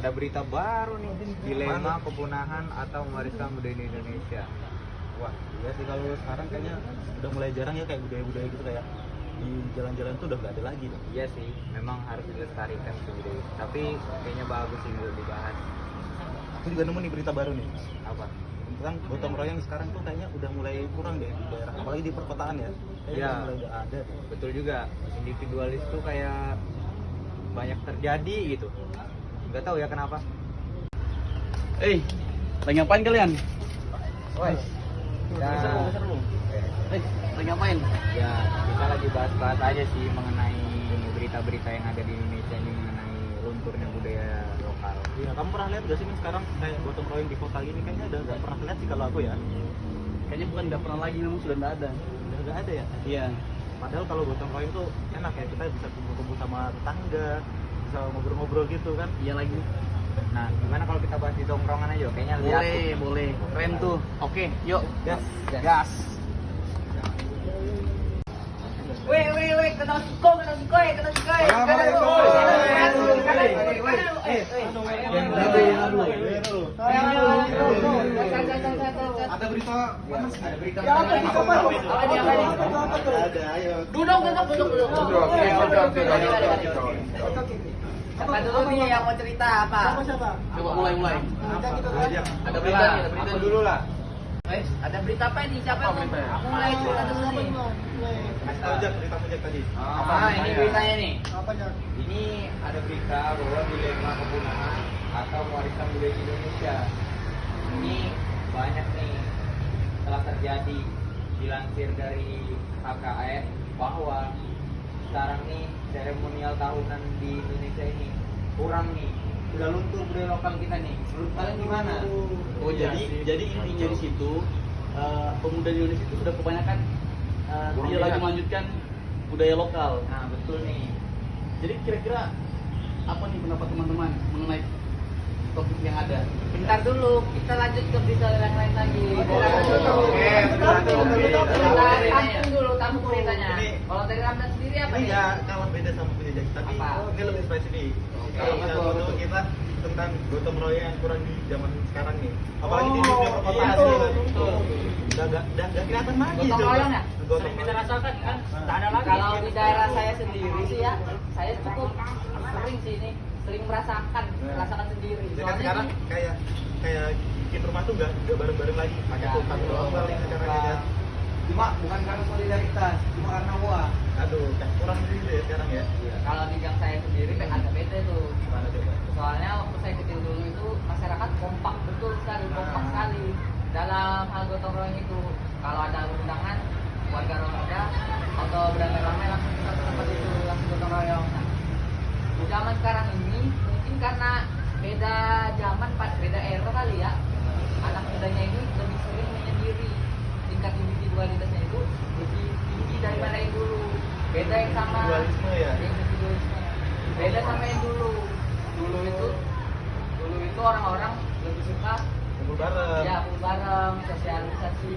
ada berita baru nih, dilema kepunahan atau mewariskan budaya Indonesia. Wah, iya sih kalau sekarang kayaknya udah mulai jarang ya kayak budaya-budaya gitu kayak di jalan-jalan tuh udah gak ada lagi loh. Iya sih, memang harus dilestarikan sih budaya. Tapi kayaknya bagus sih untuk dibahas. Aku juga nemu nih berita baru nih. Apa? Tentang gotong royong sekarang tuh kayaknya udah mulai kurang deh di daerah, apalagi di perkotaan ya. Kayaknya Iya. udah mulai gak ada tuh. Betul juga, individualis tuh kayak banyak terjadi gitu. Nggak tahu ya kenapa. Lagi ngapain kalian? Woi, Seru. Lagi ngapain? ya kita lagi bahas-bahas aja sih mengenai berita-berita yang ada di Indonesia ini mengenai lunturnya budaya lokal. Iya, kamu pernah lihat gak sih Min, sekarang kayak gotong royong di kota gini kayaknya udah gak pernah lihat sih kalau aku ya. Kayaknya bukan nggak pernah lagi, memang sudah nggak ada. Udah gak ada ya. Iya. Padahal kalau gotong royong tuh enak ya, kita bisa kumpul-kumpul sama tetangga, bisa ngobrol-ngobrol gitu kan. Iya lagi. Nah, gimana kalau kita bahas di tongkrongan aja? Kayaknya lihat. Boleh. Keren tuh. Oke, yuk. Gas. Gas. Weh, kena sikoy. Ada berita panas. Ada berita. Ada, ayo. Duduk. Siapa dulu nih yang mau cerita apa? Coba mulai. Ada berita nih, ada berita dulu lah. Ada berita apa ini? Siapa yang mau? Aku mulai cerita dulu nih. Kasih tahu aja berita aja tadi. Ini beritanya nih. Ini ada berita bahwa dilema kepunahan atau mewariskan budaya Indonesia. Ini banyak nih telah terjadi, dilansir dari KKN bahwa sekarang nih seremonial tahunan di Indonesia ini kurang nih, udah luntur budaya lokal kita nih. Menurut kalian gimana? Oh, jadi intinya di situ pemuda di Indonesia itu sudah kebanyakan dia lagi melanjutkan budaya lokal. Nah betul nih. Jadi kira-kira apa nih pendapat teman-teman mengenai topik yang ada? Bentar dulu, kita lanjut ke berita yang lain lagi. Tampung beritanya. Kalau dari Ramdan sendiri apa Ini nih? nggak kalah beda sama punya Jaki, tapi Apa? ini lebih spesifik. Kalau punya foto kita tentang gotong royong yang kurang di zaman sekarang nih. Apalagi di dunia perkotaan Iya, nih. betul. Udah nggak kelihatan lagi. Gotong coba. royong ya? Gotong Kita royong. rasakan kan, tak ada lagi. Kalau di daerah saya sendiri sih ya, saya cukup sering sih ini, sering merasakan sendiri. Jadi kan Soalnya sekarang ini- kayak bikin rumah tuh nggak bareng-bareng lagi. Pakai tuh satu lokal yang acaranya kan. Cuma bukan karena solidaritas, cuma karena uang. Aduh, kayak kurang gitu ya sekarang ya. kalau di gang saya sendiri kan agak beda tuh. Gimana coba? Soalnya waktu saya kecil dulu itu masyarakat kompak betul sekali, kompak sekali dalam hal gotong royong itu. Kalau ada undangan warga remaja atau beramai-ramai langsung ke satu tempat itu langsung gotong royong. Nah, di zaman sekarang ini mungkin karena beda zaman, beda era kali ya, anak mudanya ini lebih sering menyendiri, tingkat individualitasnya itu lebih tinggi daripada yang dulu. Beda yang sama Individualisme ya? Individualisme. Beda sama yang dulu. Dulu itu orang-orang lebih suka Kumpul bareng. ya kumpul bareng, sosialisasi,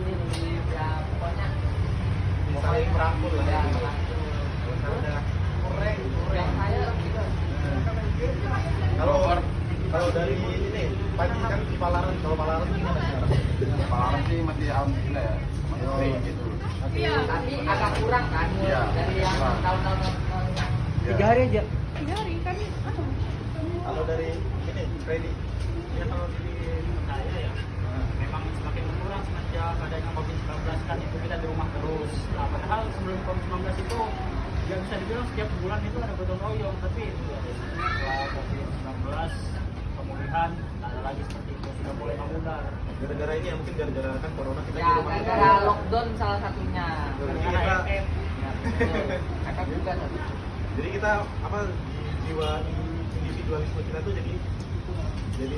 ya pokoknya Mau saling merangkul lah. ya gitu. merangkul. Kalau sekarang udah Yang saya gitu. kalau dari ini pagi kan di Palaran, kalau Palaran gimana sekarang? Pengalaman sih masih alhamdulillah ya, masih gitu. Iya, tapi agak kurang kan Iya, dari yang kurang. tahun-tahun sebelumnya. Ya. 3 hari aja. Kalau dari ini Freddy, Ya kalau di saya ya memang semakin berkurang semenjak adanya COVID-19 kan itu kita di rumah terus. Nah, padahal sebelum COVID-19 itu ya bisa dibilang setiap bulan itu ada gotong royong, tapi setelah COVID-19 pemulihan tak ada lagi seperti itu, sudah mulai memudar. gara-gara ini ya mungkin gara-gara kan corona kita Ya, di rumah. gara-gara lockdown salah satunya. Jadi Karena kita, efek Ya, betul. Efek juga tapi. jadi kita apa jiwa individualisme kita tuh jadi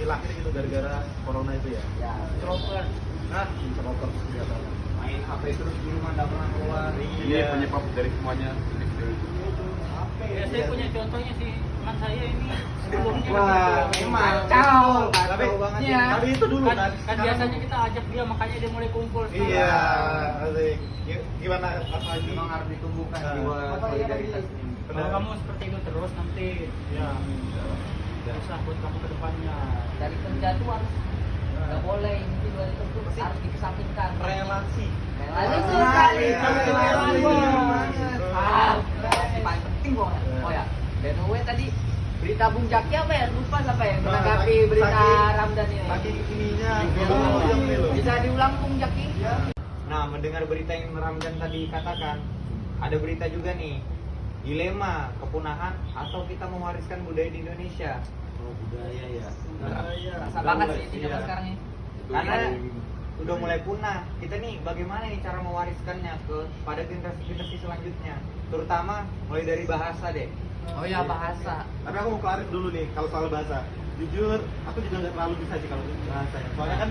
lahir gitu gara-gara corona itu ya. Ya, Introvert, Nah, introvert kelihatannya. main HP terus di rumah nggak pernah keluar. Ini penyebab dari semuanya Ya, saya punya contohnya sih, teman saya ini sebelumnya Wah, memang kacau. Tapi, banget. Iya. tapi itu dulu kan, kan. kan Sekarang- biasanya kita ajak dia, makanya dia mulai kumpul sekarang. Iya, asik. Gimana Mas Haji? Memang harus ditumbuhkan Ah. jiwa solidaritas ini. Kalau kamu seperti itu terus nanti ya susah buat kamu ke depannya. Dari kerja tuh harus nggak boleh individual itu tuh harus dikesampingkan. relasi. Relasi sekali. Paling penting banget. Oh ya, by the way tadi berita Bung Jaki apa ya? Lupa siapa ya menanggapi berita Ramdan ini. Saking ininya, Bisa diulang Bung Jaki? Nah, mendengar berita yang Ramdan tadi katakan, ada berita juga nih, dilema kepunahan atau kita mewariskan budaya di Indonesia. Oh, budaya ya. Rasa banget sih di zaman sekarang ini. Karena udah mulai punah. Kita nih bagaimana nih cara mewariskannya pada generasi-generasi selanjutnya, terutama mulai dari bahasa deh. Oh ya, bahasa. Tapi aku mau klarif dulu nih kalau soal bahasa. Jujur, aku juga nggak terlalu bisa sih kalau bahasa ya. Soalnya kan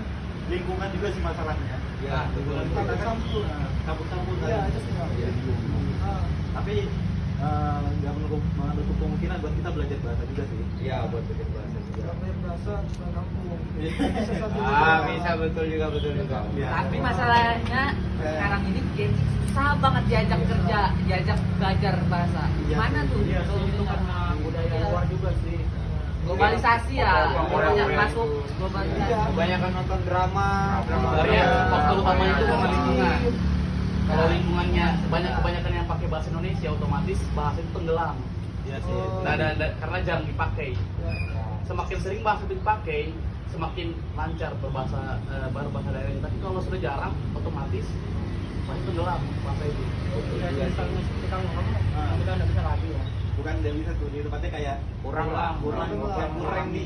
lingkungan juga sih masalahnya. Ya, Lingkungan kita kan campur-campur kan. Iya, itu sih. Tapi nggak menutup kemungkinan buat kita belajar bahasa juga sih. Iya, buat bikin bahasa juga. Bahasa kampung. Bisa betul juga. Iya. Tapi masalahnya sekarang ini Gen Z susah banget diajak kerja, diajak belajar bahasa. Gimana tuh? Iya, sih, itu karena budaya luar juga sih. Globalisasi ya, banyak masuk globalisasi. Kebanyakan nonton drama. Sebenarnya faktor utamanya itu karena lingkungan. Kalau lingkungannya kebanyakan yang pakai bahasa Indonesia, otomatis bahasa itu tenggelam. Iya sih. Nah, karena jarang dipakai. Semakin sering bahasa itu dipakai, semakin lancar berbahasa daerah. Tapi kalau sudah jarang, otomatis bahasa tenggelam bahasa itu. Ya, misalnya seperti kamu kita nggak bisa lagi ya. Bukan nggak bisa tuh, di tempatnya kayak Kurang di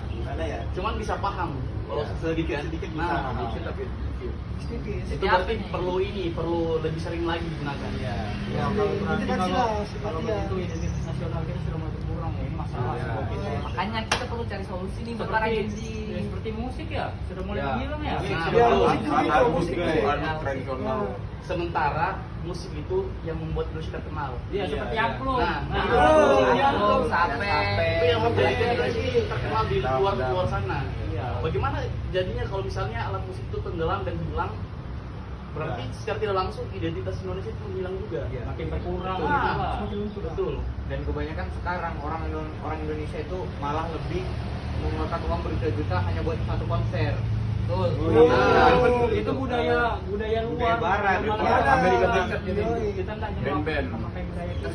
gimana ya? Cuman bisa paham. Kalau sedikit bisa. Nah, itu berarti perlu lebih sering lagi digunakan. Ya, Kalau begitu identitas nasional kita sudah mulai berkurang ya, ini masalah. Makanya kita perlu cari solusi nih buat para Gen Z. Seperti musik ya, sudah mulai Ya. hilang ya. Nah, musik juga itu tradisional. sementara musik itu yang membuat Indonesia terkenal. Iya, seperti upload. Nah, Upload, sampai itu yang membuat Indonesia terkenal di luar sana. Iya. Bagaimana jadinya kalau misalnya alat musik itu tenggelam dan hilang, berarti secara tidak langsung identitas Indonesia itu hilang juga. Iya. Makin berkurang Nah, gitu lah. betul. Dan kebanyakan sekarang orang Indonesia itu malah lebih mengeluarkan uang berjuta-juta hanya buat satu konser. betul. Itu budaya Budaya luar. barat, Malah Amerika kita Serikat gitu. kita nggak Band-band. memakai budaya itu.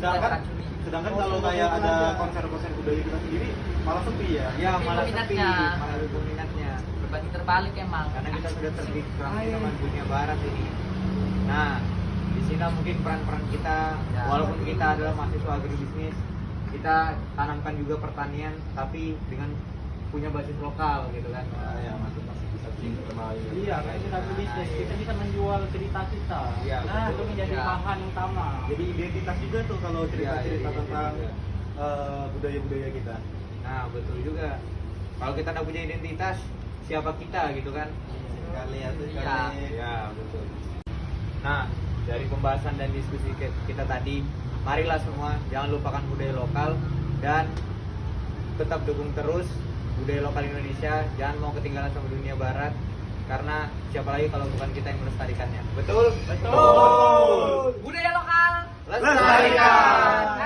Sedangkan kalau kayak ada konser-konser budaya kita sendiri malah sepi ya. Ya, Tapi malah sepi, peminatnya. malah lebih peminatnya. Berbanding terbalik emang. Karena kita sudah terdistraksi sama dunia barat ini. Nah, di sini mungkin peran-peran kita, Ya. walaupun kita adalah mahasiswa agribisnis, kita tanamkan juga pertanian, tapi dengan punya basis lokal gitu kan. Ya, masih bisa Iya, kayak kita bisnis, kita bisa menjual cerita kita. Iya, Nah, betul. itu menjadi Ya. bahan utama. Jadi identitas juga tuh kalau cerita-cerita Iya, tentang iya. budaya-budaya kita. Nah, betul juga. Kalau kita nggak punya identitas, siapa kita gitu kan? Sekali ya tuh. Iya. Ya, betul. Nah, dari pembahasan dan diskusi kita tadi, marilah semua jangan lupakan budaya lokal dan tetap dukung terus budaya lokal Indonesia. Jangan mau ketinggalan sama dunia barat, karena siapa lagi kalau bukan kita yang melestarikannya. Betul? Betul. Budaya lokal Lestarikan.